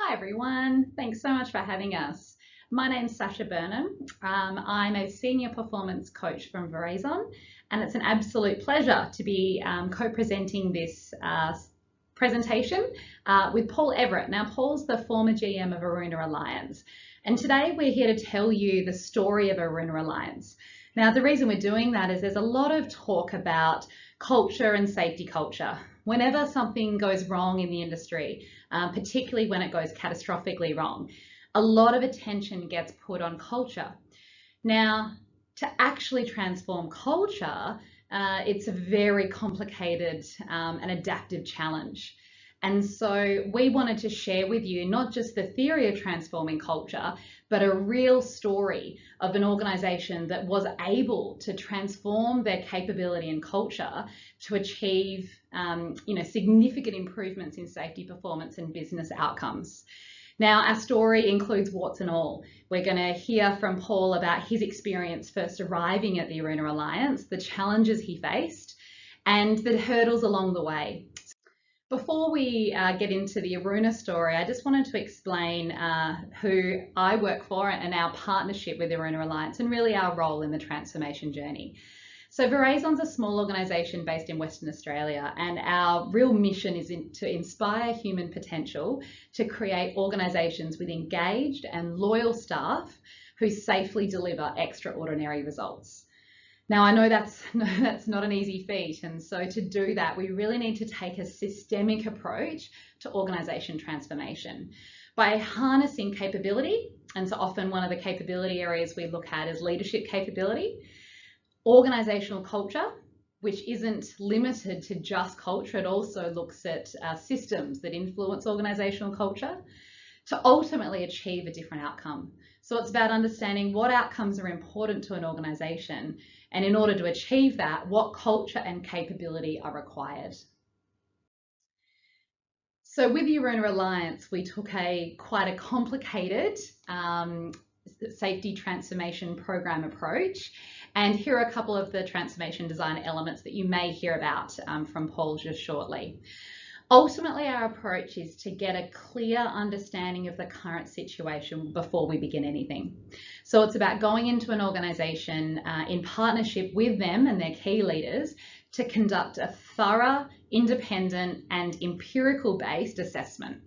Hi everyone, thanks so much for having us. My name's Sasha Burnham. I'm a senior performance coach from Verizon, and it's an absolute pleasure to be co-presenting this presentation with Paul Everett. Now, Paul's the former GM of Aroona Alliance, and today we're here to tell you the story of Aroona Alliance. Now, the reason we're doing that is there's a lot of talk about culture and safety culture. Whenever something goes wrong in the industry, particularly when it goes catastrophically wrong, a lot of attention gets put on culture. Now, to actually transform culture, it's a very complicated and adaptive challenge. And so we wanted to share with you not just the theory of transforming culture, but a real story of an organisation that was able to transform their capability and culture to achieve significant improvements in safety performance and business outcomes. Now, our story includes warts and all. We're going to hear from Paul about his experience first arriving at the Aroona Alliance, the challenges he faced, and the hurdles along the way. Before we get into the Aroona story, I just wanted to explain who I work for and our partnership with the Aroona Alliance and really our role in the transformation journey. So Verizon's a small organisation based in Western Australia, and our real mission is to inspire human potential to create organisations with engaged and loyal staff who safely deliver extraordinary results. Now, I know that's not an easy feat, and so to do that, we really need to take a systemic approach to organisation transformation by harnessing capability. And so often one of the capability areas we look at is leadership capability, organisational culture, which isn't limited to just culture, it also looks at systems that influence organisational culture to ultimately achieve a different outcome. So it's about understanding what outcomes are important to an organisation, and in order to achieve that, what culture and capability are required. So with the Aroona Alliance, we took quite a complicated safety transformation program approach. And here are a couple of the transformation design elements that you may hear about from Paul just shortly. Ultimately, our approach is to get a clear understanding of the current situation before we begin anything. So it's about going into an organisation in partnership with them and their key leaders to conduct a thorough, independent and empirical-based assessment.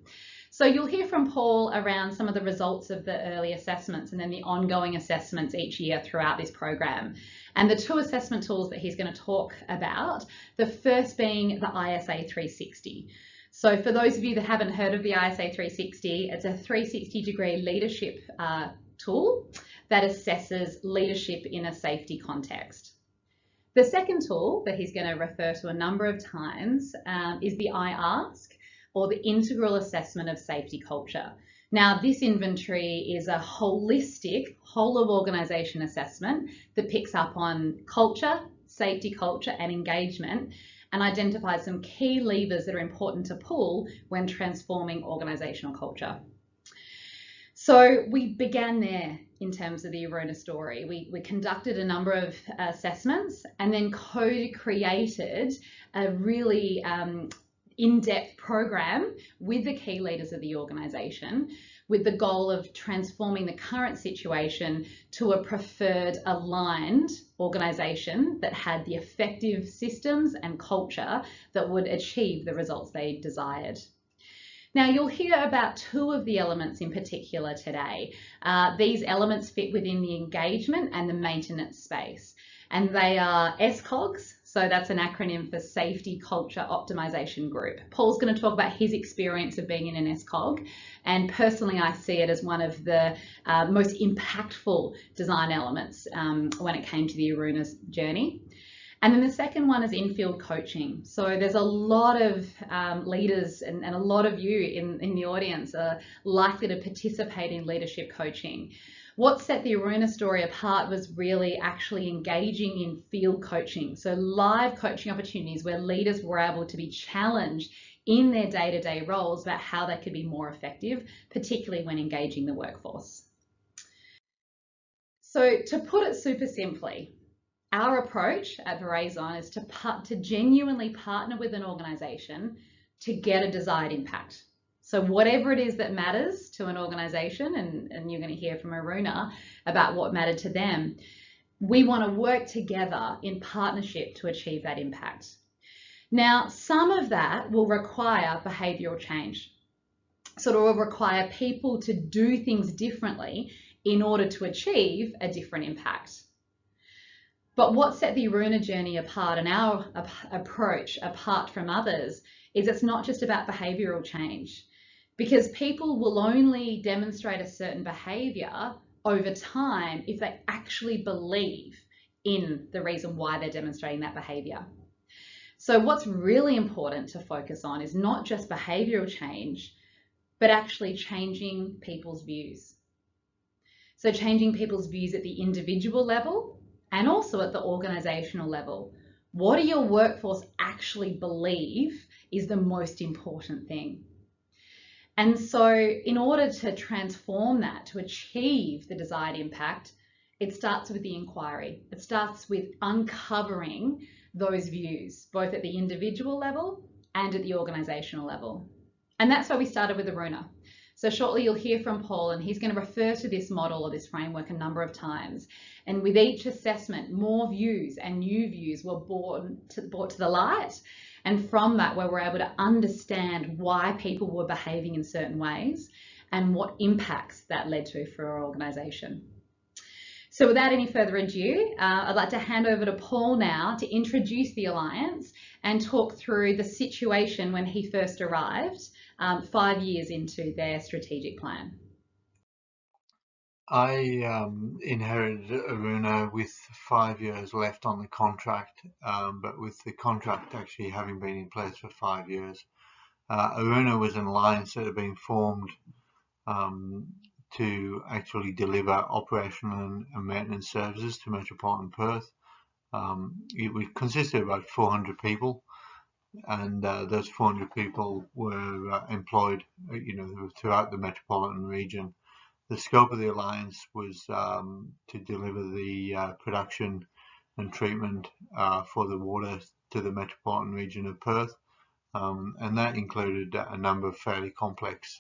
So you'll hear from Paul around some of the results of the early assessments and then the ongoing assessments each year throughout this program. And the two assessment tools that he's going to talk about, the first being the ISA 360. So for those of you that haven't heard of the ISA 360, it's a 360-degree leadership tool that assesses leadership in a safety context. The second tool that he's going to refer to a number of times is the IASK, or the Integral Assessment of Safety Culture. Now, this inventory is a holistic, whole of organisation assessment that picks up on culture, safety culture and engagement, and identifies some key levers that are important to pull when transforming organisational culture. So we began there in terms of the Aroona story. We conducted a number of assessments and then co-created a really in-depth program with the key leaders of the organisation with the goal of transforming the current situation to a preferred aligned organisation that had the effective systems and culture that would achieve the results they desired. Now, you'll hear about two of the elements in particular today. These elements fit within the engagement and the maintenance space, and they are SCOGs. So that's an acronym for Safety Culture Optimization Group. Paul's going to talk about his experience of being in an SCOG, and personally I see it as one of the most impactful design elements when it came to the Aroona's journey. And then the second one is in-field coaching. So there's a lot of leaders and a lot of you in the audience are likely to participate in leadership coaching. What set the Aroona story apart was really actually engaging in field coaching. So live coaching opportunities where leaders were able to be challenged in their day-to-day roles about how they could be more effective, particularly when engaging the workforce. So to put it super simply, our approach at Verizon is to genuinely partner with an organisation to get a desired impact. So whatever it is that matters to an organisation, and you're going to hear from Aroona about what mattered to them, we want to work together in partnership to achieve that impact. Now, some of that will require behavioural change. So it will require people to do things differently in order to achieve a different impact. But what set the Aroona journey apart and our approach apart from others is it's not just about behavioural change, because people will only demonstrate a certain behaviour over time if they actually believe in the reason why they're demonstrating that behaviour. So what's really important to focus on is not just behavioural change, but actually changing people's views. So changing people's views at the individual level and also at the organisational level. What do your workforce actually believe is the most important thing? And so in order to transform that, to achieve the desired impact, it starts with the inquiry. It starts with uncovering those views, both at the individual level and at the organisational level. And that's why we started with Aroona. So shortly you'll hear from Paul, and he's going to refer to this model or this framework a number of times. And with each assessment, more views and new views were brought to the light. And from that, we were able to understand why people were behaving in certain ways and what impacts that led to for our organisation. So without any further ado, I'd like to hand over to Paul now to introduce the Alliance and talk through the situation when he first arrived 5 years into their strategic plan. I inherited Aroona with 5 years left on the contract, but with the contract actually having been in place for 5 years. Aroona was an alliance that had been formed to actually deliver operational and maintenance services to Metropolitan Perth. It consisted of about 400 people, and those 400 people were employed, throughout the metropolitan region. The scope of the alliance was to deliver the production and treatment for the water to the metropolitan region of Perth, and that included a number of fairly complex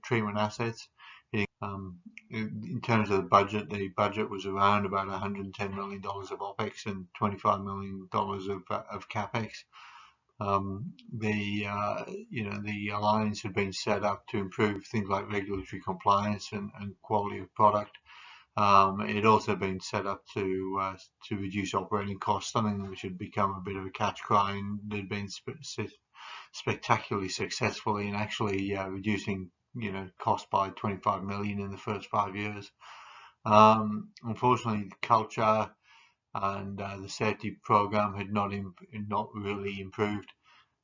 treatment assets. In terms of the budget was around about $110 million of OPEX and $25 million of CAPEX. The alliance had been set up to improve things like regulatory compliance and quality of product. It had also been set up to reduce operating costs, something which had become a bit of a catch cry, and had been spectacularly successful in actually reducing cost by 25 million in the first 5 years. Unfortunately, the culture and the safety program had not really improved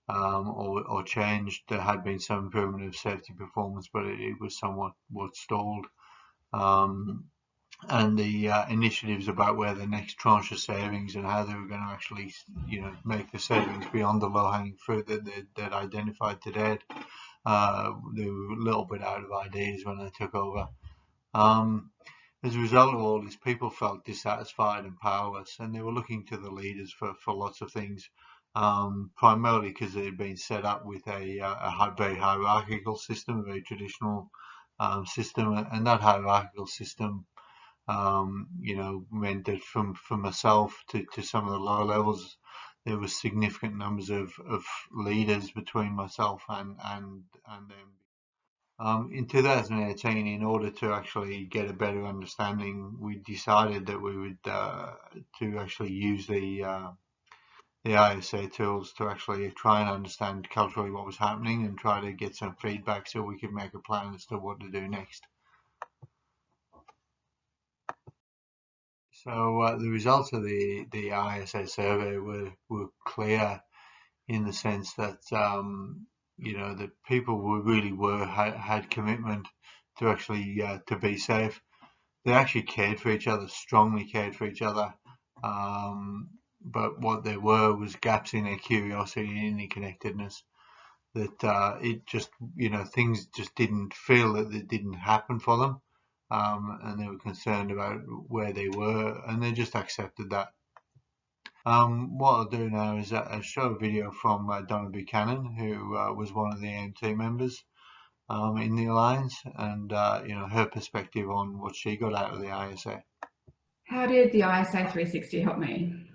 or changed. There had been some improvement of safety performance, but it was somewhat stalled. And the initiatives about where the next tranche of savings and how they were going to actually, make the savings beyond the low-hanging fruit that they'd identified to date, they were a little bit out of ideas when they took over. As a result of all this, people felt dissatisfied and powerless, and they were looking to the leaders for lots of things, primarily because it had been set up with a very hierarchical system, a very traditional system, and that hierarchical system meant that from myself to some of the lower levels, there were significant numbers of leaders between myself and them. In 2018, in order to actually get a better understanding, we decided that we would to actually use the ISA tools to actually try and understand culturally what was happening and try to get some feedback so we could make a plan as to what to do next. So the results of the ISA survey were clear, in the sense that that people had commitment to actually to be safe. They actually cared for each other, strongly cared for each other, but what there was gaps in their curiosity and interconnectedness. That it just things just didn't feel that it didn't happen for them. And they were concerned about where they were, and they just accepted that. What I'll do now is I'll show a video from Donna Buchanan, who was one of the AMT members, in the Alliance, and her perspective on what she got out of the ISA. How did the ISA 360 help me?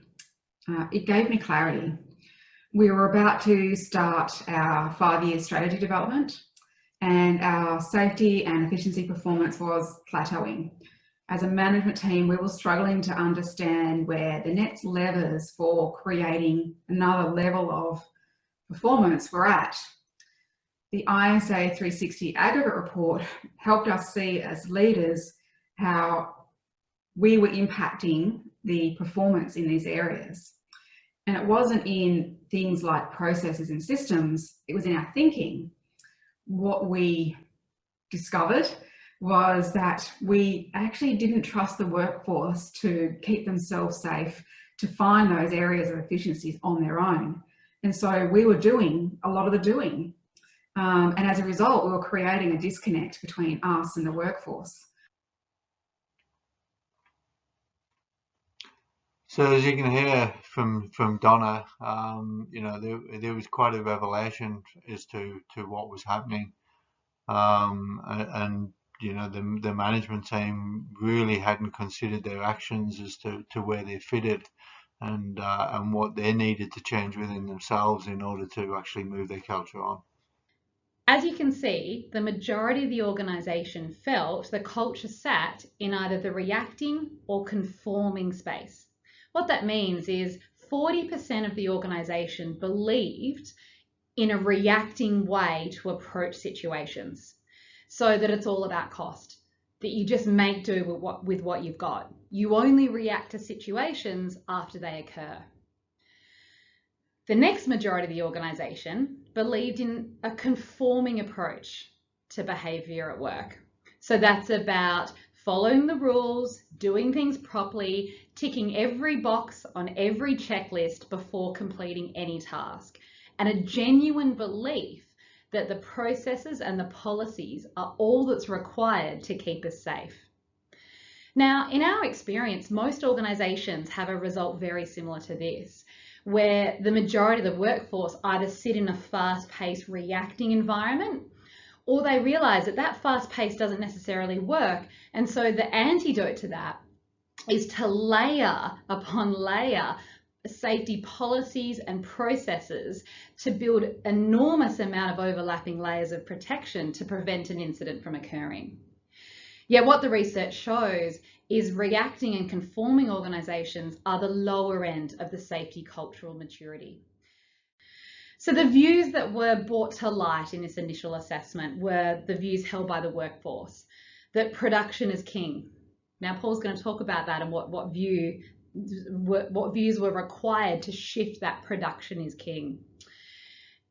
It gave me clarity. We were about to start our 5-year strategy development, and our safety and efficiency performance was plateauing. As a management team, we were struggling to understand where the next levers for creating another level of performance were at. The ISA 360 aggregate report helped us see as leaders how we were impacting the performance in these areas. And it wasn't in things like processes and systems, it was in our thinking. What we discovered was that we actually didn't trust the workforce to keep themselves safe, to find those areas of efficiencies on their own. And so we were doing a lot of the doing. And as a result, we were creating a disconnect between us and the workforce. So as you can hear from Donna, there was quite a revelation as to what was happening, and the management team really hadn't considered their actions as to where they fitted, and what they needed to change within themselves in order to actually move their culture on. As you can see, the majority of the organisation felt the culture sat in either the reacting or conforming space. What that means is 40% of the organisation believed in a reacting way to approach situations, so that it's all about cost, that you just make do with what you've got. You only react to situations after they occur. The next majority of the organisation believed in a conforming approach to behaviour at work. So that's about following the rules, doing things properly, ticking every box on every checklist before completing any task, and a genuine belief that the processes and the policies are all that's required to keep us safe. Now, in our experience, most organisations have a result very similar to this, where the majority of the workforce either sit in a fast-paced reacting environment, or they realise that that fast pace doesn't necessarily work. And so the antidote to that is to layer upon layer safety policies and processes to build enormous amount of overlapping layers of protection to prevent an incident from occurring. Yet what the research shows is reacting and conforming organisations are the lower end of the safety cultural maturity. So the views that were brought to light in this initial assessment were the views held by the workforce, that production is king. Now Paul's going to talk about that and what views were required to shift that production is king.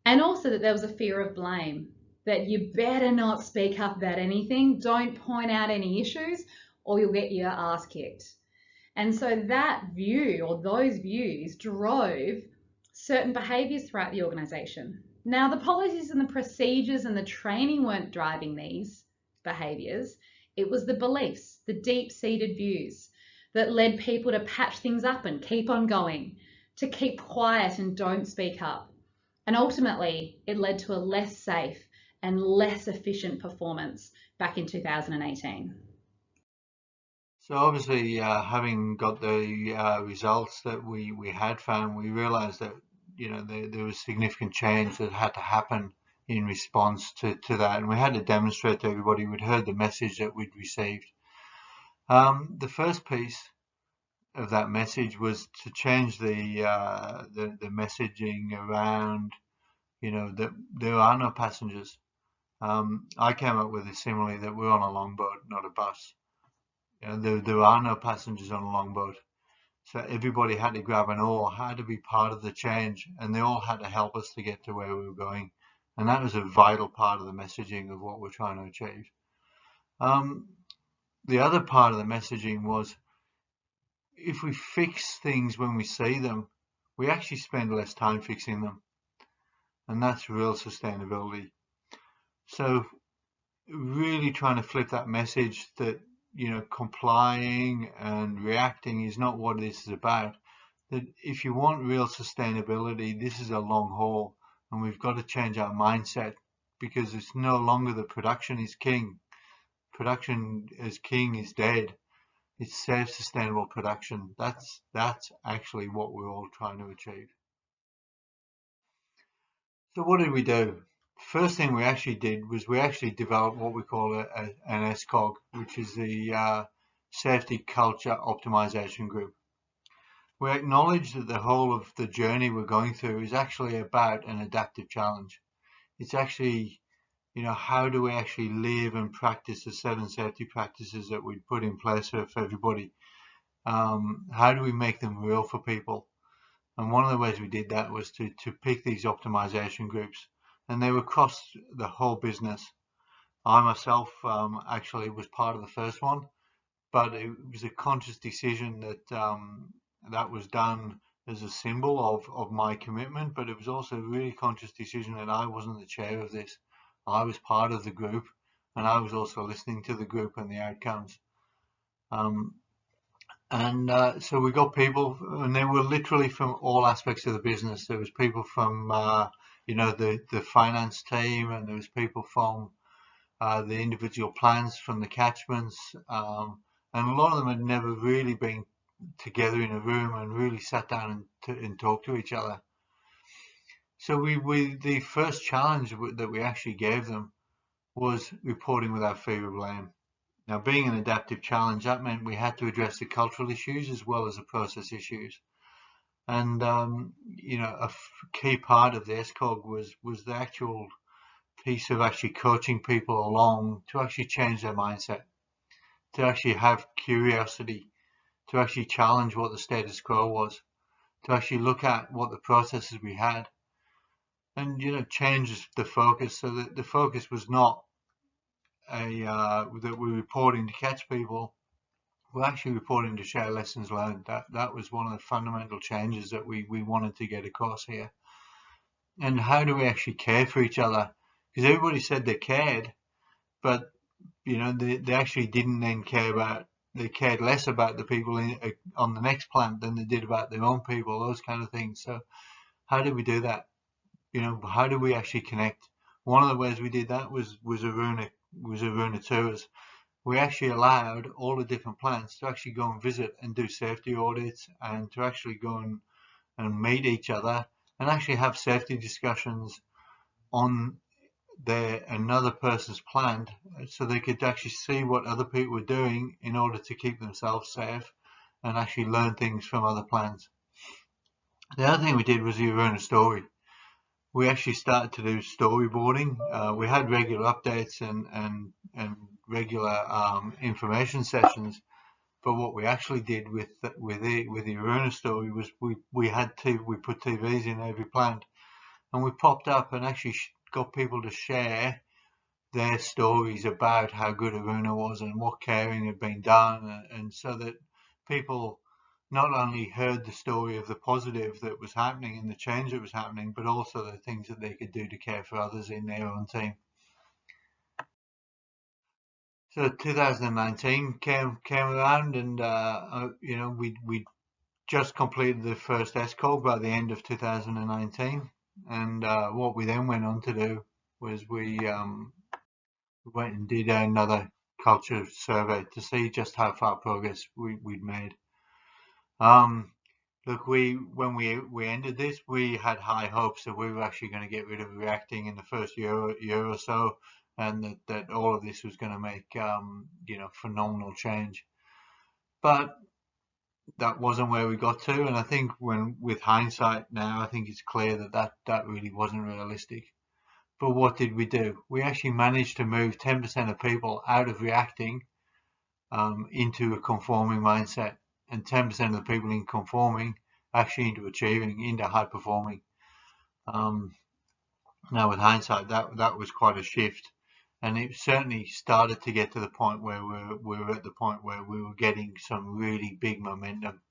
And also that there was a fear of blame, that you better not speak up about anything, don't point out any issues, or you'll get your ass kicked. And so that view, or those views, drove certain behaviours throughout the organisation. Now, the policies and the procedures and the training weren't driving these behaviours. It was the beliefs, the deep-seated views that led people to patch things up and keep on going, to keep quiet and don't speak up. And ultimately, it led to a less safe and less efficient performance back in 2018. So obviously, having got the results that we had found, we realised that there was significant change that had to happen in response to that, and we had to demonstrate to everybody we'd heard the message that we'd received. The first piece of that message was to change the messaging around, that there are no passengers. I came up with a simile that we're on a longboat, not a bus. There are no passengers on a longboat. So everybody had to grab an oar, had to be part of the change, and they all had to help us to get to where we were going. And that was a vital part of the messaging of what we're trying to achieve. The other part of the messaging was, if we fix things when we see them, we actually spend less time fixing them. And that's real sustainability. So really trying to flip that message that complying and reacting is not what this is about. That if you want real sustainability, this is a long haul, and we've got to change our mindset because it's no longer the production is king. Production as king is dead. It's self-sustainable production. That's actually what we're all trying to achieve. So what did we do? First thing we actually did was we actually developed what we call an SCOG, which is the Safety Culture Optimization Group. We acknowledge that the whole of the journey we're going through is actually about an adaptive challenge. It's actually, how do we actually live and practice the 7 safety practices that we put in place for everybody? How do we make them real for people? And one of the ways we did that was to pick these optimization groups, and they were across the whole business. I myself actually was part of the first one, but it was a conscious decision that that was done as a symbol of my commitment, but it was also a really conscious decision that I wasn't the chair of this. I was part of the group, and I was also listening to the group and the outcomes. So we got people, and they were literally from all aspects of the business. There was people from, the finance team, and there was people from the individual plans, from the catchments, and a lot of them had never really been together in a room and really sat down and talked to each other. So the first challenge that we actually gave them was reporting without fear of blame. Now, being an adaptive challenge, that meant we had to address the cultural issues as well as the process issues. And, a key part of the SCOG was the actual piece of actually coaching people along to actually change their mindset, to actually have curiosity, to actually challenge what the status quo was, to actually look at what the processes we had, and, change the focus so that the focus was not that we're reporting to catch people. We're actually reporting to share lessons learned. That was one of the fundamental changes that we wanted to get across here. And how do we actually care for each other? Because everybody said they cared, but they actually didn't then they cared less about the people on the next plant than they did about their own people, those kind of things. So how did we do that? How do we actually connect? One of the ways we did that was Aroona tours. We actually allowed all the different plants to actually go and visit and do safety audits, and to actually go and meet each other and actually have safety discussions on another person's plant, so they could actually see what other people were doing in order to keep themselves safe and actually learn things from other plants. The other thing we did was the Aroona story. We actually started to do storyboarding. We had regular updates and regular information sessions, but what we actually did with the Aroona story was we put TVs in every plant, and we popped up and actually got people to share their stories about how good Aroona was and what caring had been done, and so that people not only heard the story of the positive that was happening and the change that was happening, but also the things that they could do to care for others in their own team. So 2019 came around, and we just completed the first SCOG by the end of 2019, and what we then went on to do was we went and did another culture survey to see just how far progress we'd made. Look, when we ended this, we had high hopes that we were actually going to get rid of reacting in the first year or so, and that all of this was going to make phenomenal change. But that wasn't where we got to, and I think with hindsight now, I think it's clear that really wasn't realistic. But what did we do? We actually managed to move 10% of people out of reacting into a conforming mindset, and 10% of the people in conforming actually into achieving, into high performing. Now with hindsight, that was quite a shift, and it certainly started to get to the point where we were at the point where we were getting some really big momentum.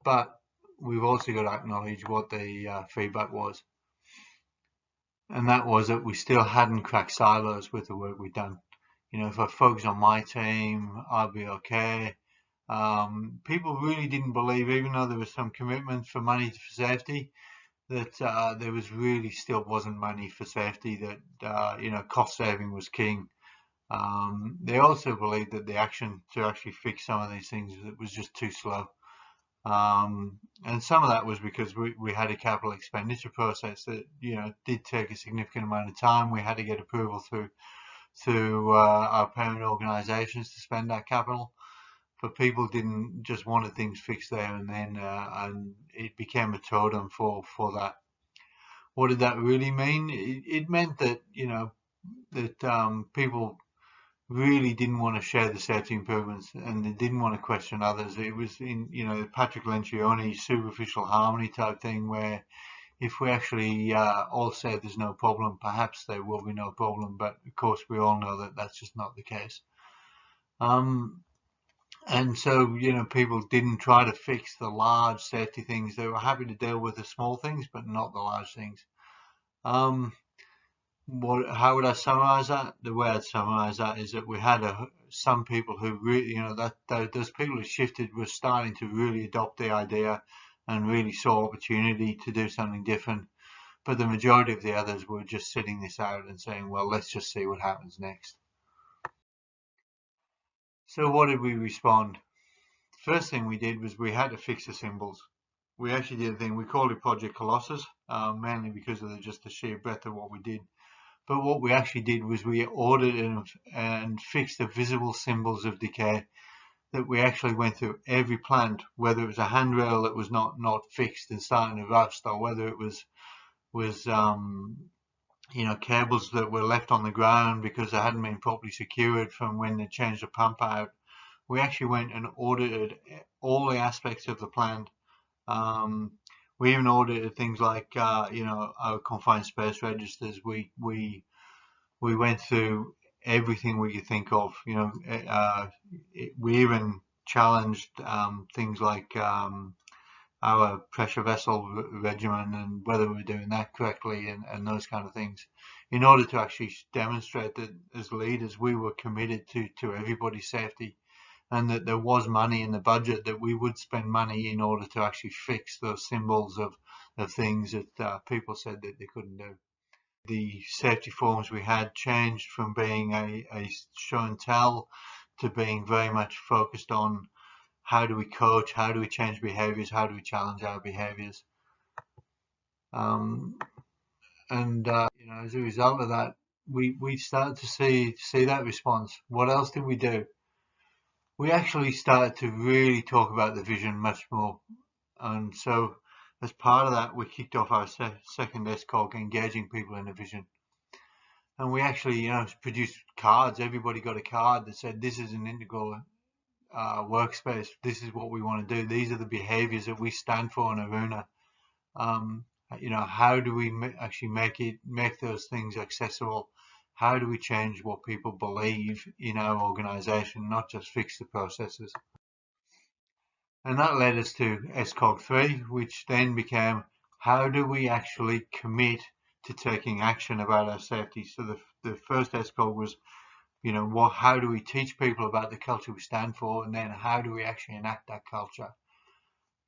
But we've also got to acknowledge what the feedback was, and that was that we still hadn't cracked silos with the work we'd done. If I focus on my team, I'll be okay. People really didn't believe, even though there was some commitment for money for safety, that there was really still wasn't money for safety, that you know, cost saving was king. They also believed that the action to actually fix some of these things was just too slow. And some of that was because we had a capital expenditure process that, you know, did take a significant amount of time. We had to get approval through our parent organisations to spend that capital. But people didn't just wanted things fixed there and then, and it became a totem for that. What did that really mean? It meant that, you know, that people really didn't want to share the safety improvements and they didn't want to question others. It was in, you know, Patrick Lencioni superficial harmony type thing, where if we actually all say there's no problem, perhaps there will be no problem. But of course, we all know that that's just not the case. And so, you know, people didn't try to fix the large safety things. They were happy to deal with the small things, but not the large things. How would I summarize that? The way I'd summarize that is that we had some people who really, you know, that those people who shifted were starting to really adopt the idea and really saw opportunity to do something different. But the majority of the others were just sitting this out and saying, well, let's just see what happens next. So what did we respond? First thing we did was we had to fix the symbols. We actually did a thing, we called it Project Colossus, mainly because of just the sheer breadth of what we did. But what we actually did was we audited and fixed the visible symbols of decay. That we actually went through every plant, whether it was a handrail that was not fixed and starting to rust, or whether it was you know, cables that were left on the ground because they hadn't been properly secured from when they changed the pump out. We actually went and audited all the aspects of the plant. We even audited things like, you know, our confined space registers. We went through everything we could think of. You know, we even challenged things like our pressure vessel regimen and whether we're doing that correctly and those kind of things, in order to actually demonstrate that as leaders we were committed to everybody's safety, and that there was money in the budget, that we would spend money in order to actually fix those symbols of things that people said that they couldn't do. The safety forums we had changed from being a show and tell to being very much focused on how do we coach, how do we change behaviours, how do we challenge our behaviours. And you know, as a result of that, we started to see that response. What else did we do? We actually started to really talk about the vision much more. And so as part of that, we kicked off our second SCOG, engaging people in the vision. And we actually, you know, produced cards. Everybody got a card that said, this is an integral workspace. This is what we want to do. These are the behaviors that we stand for in Aroona. You know, how do we actually make those things accessible? How do we change what people believe in our organisation, not just fix the processes? And that led us to SCOG 3, which then became, how do we actually commit to taking action about our safety? So the first SCOG was, you know, how do we teach people about the culture we stand for, and then how do we actually enact that culture?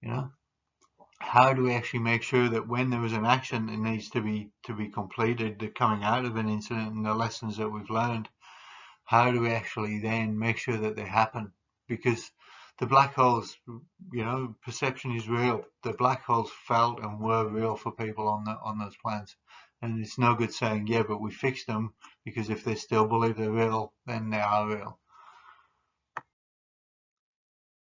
You know, how do we actually make sure that when there is an action that needs to be completed, the coming out of an incident and the lessons that we've learned, how do we actually then make sure that they happen? Because the black holes, you know, perception is real. The black holes felt and were real for people on those plants. And it's no good saying, yeah, but we fixed them, because if they still believe they're real, then they are real.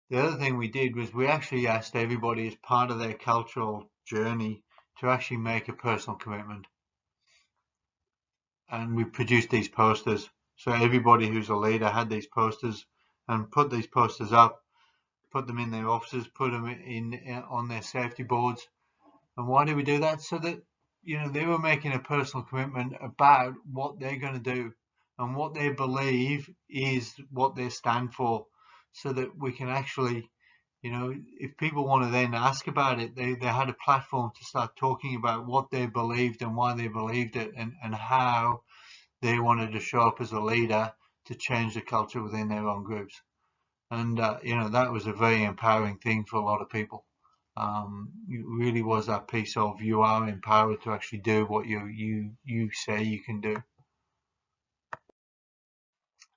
The other thing we did was we actually asked everybody as part of their cultural journey to actually make a personal commitment. And we produced these posters. So everybody who's a leader had these posters and put these posters up, put them in their offices, put them on their safety boards. And why did we do that? So that, you know, they were making a personal commitment about what they're going to do and what they believe is what they stand for, so that we can actually, you know, if people want to then ask about it, they had a platform to start talking about what they believed and why they believed it, and how they wanted to show up as a leader to change the culture within their own groups. And, you know, that was a very empowering thing for a lot of people. it really was that piece of you are empowered to actually do what you say you can do.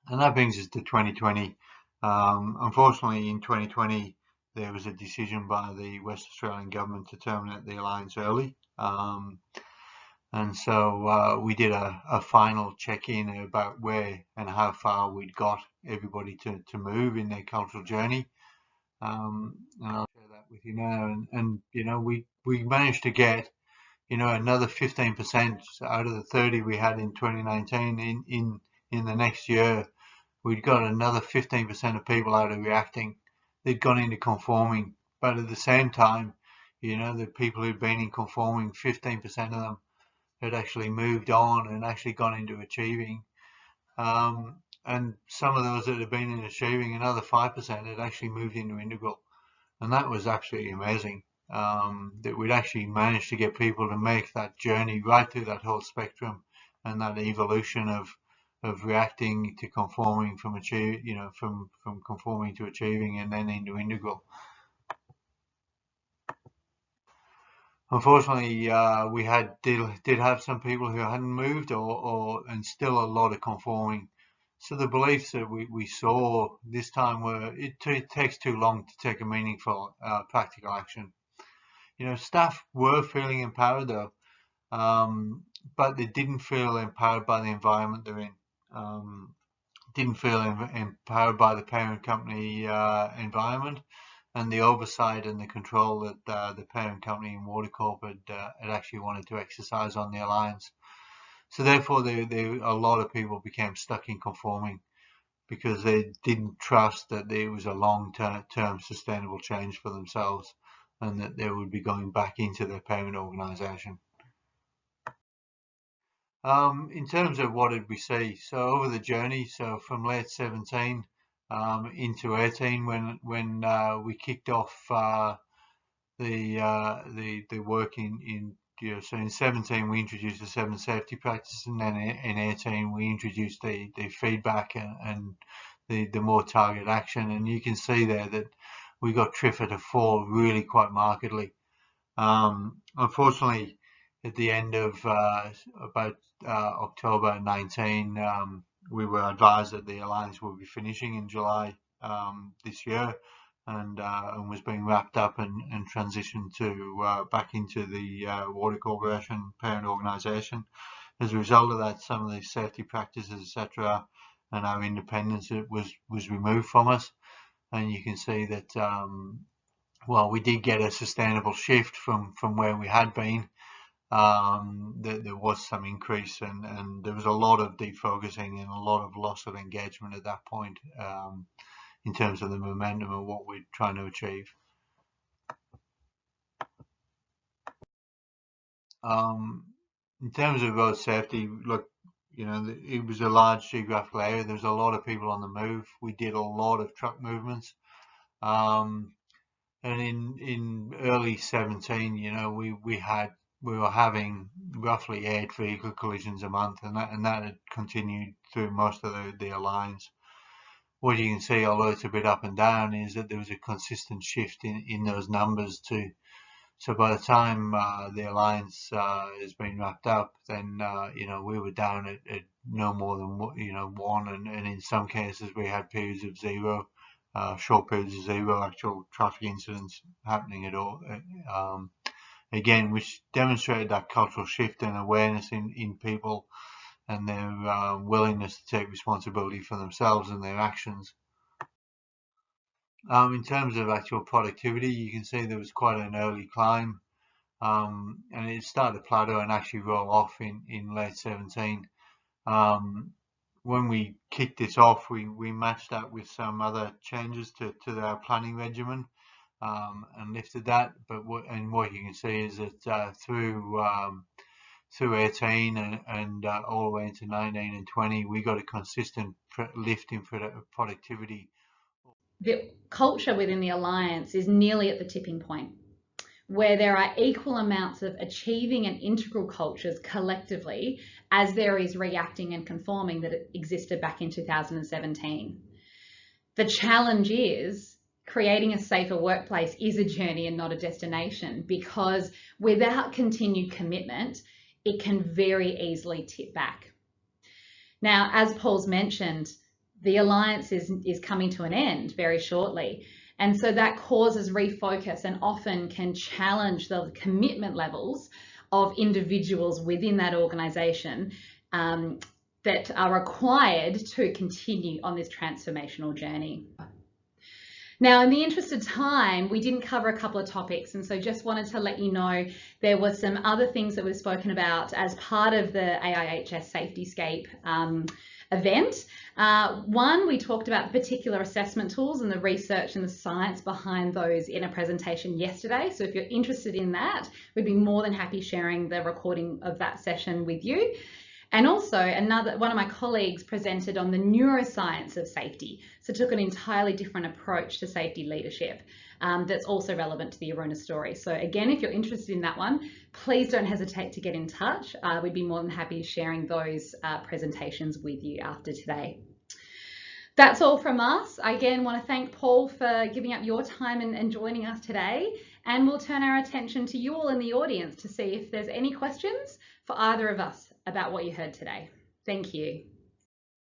And that brings us to 2020. Unfortunately, in 2020, there was a decision by the West Australian government to terminate the alliance early. And so we did a final check-in about where and how far we'd got everybody to move in their cultural journey. And I'll share that with you now. And you know, we managed to get, you know, another 15% out of the 30 we had in 2019 in the next year. We'd got another 15% of people out of reacting. They'd gone into conforming, but at the same time, you know, the people who'd been in conforming, 15% of them had actually moved on and actually gone into achieving. And some of those that had been in achieving, another 5% had actually moved into integral. And that was absolutely amazing, that we'd actually managed to get people to make that journey right through that whole spectrum and that evolution of reacting to conforming from conforming to achieving and then into integral. Unfortunately, we did have some people who hadn't moved and still a lot of conforming. So the beliefs that we saw this time were it takes too long to take a meaningful practical action. You know, staff were feeling empowered though, but they didn't feel empowered by the environment they're in. Didn't feel empowered by the parent company environment and the oversight and the control that the parent company in Water Corp had actually wanted to exercise on the alliance. So therefore, a lot of people became stuck in conforming because they didn't trust that there was a long-term sustainable change for themselves and that they would be going back into their parent organisation. In terms of what did we see? So over the journey, so from late 17 into 18, when we kicked off the work in you know, so in 17 we introduced the 7 safety practices, and then in 18 we introduced the feedback and the more target action, and you can see there that we got TRIFR to fall really quite markedly. Unfortunately, at the end of about October 19, we were advised that the alliance will be finishing in July this year, and was being wrapped up and transitioned to back into the Water Corporation parent organisation. As a result of that, some of the safety practices, etc., and our independence was removed from us, and you can see that well, we did get a sustainable shift from where we had been. There was some increase, and there was a lot of defocusing and a lot of loss of engagement at that point in terms of the momentum of what we're trying to achieve. In terms of road safety, look, you know, it was a large geographical area. There was a lot of people on the move. We did a lot of truck movements. And in early 17, you know, we were having roughly 8 vehicle collisions a month, and that had continued through most of the alliance. What you can see, although it's a bit up and down, is that there was a consistent shift in those numbers too. So by the time the alliance has been wrapped up, then you know, we were down at no more than 1, and in some cases we had periods of 0. Short periods of 0 actual traffic incidents happening at all. Again, which demonstrated that cultural shift and awareness in people and their willingness to take responsibility for themselves and their actions. In terms of actual productivity, you can see there was quite an early climb, and it started to plateau and actually roll off in late 17. When we kicked this off, we matched that with some other changes to our planning regimen and lifted that. But what you can see is that through 18 and all the way into 19 and 20, we got a consistent lift in productivity. The culture within the Alliance is nearly at the tipping point, where there are equal amounts of achieving and integral cultures collectively as there is reacting and conforming that existed back in 2017. The challenge is creating a safer workplace is a journey and not a destination, because without continued commitment, it can very easily tip back. Now, as Paul's mentioned, the Alliance is coming to an end very shortly. And so that causes refocus and often can challenge the commitment levels of individuals within that organisation that are required to continue on this transformational journey. Now, in the interest of time, we didn't cover a couple of topics, and so just wanted to let you know there were some other things that we've spoken about as part of the AIHS Safetyscape event. One, we talked about the particular assessment tools and the research and the science behind those in a presentation yesterday. So if you're interested in that, we'd be more than happy sharing the recording of that session with you. And also one of my colleagues presented on the neuroscience of safety. So took an entirely different approach to safety leadership that's also relevant to the Aroona story. So again, if you're interested in that one, please don't hesitate to get in touch. We'd be more than happy sharing those presentations with you after today. That's all from us. I again want to thank Paul for giving up your time and joining us today. And we'll turn our attention to you all in the audience to see if there's any questions for either of us about what you heard today. Thank you.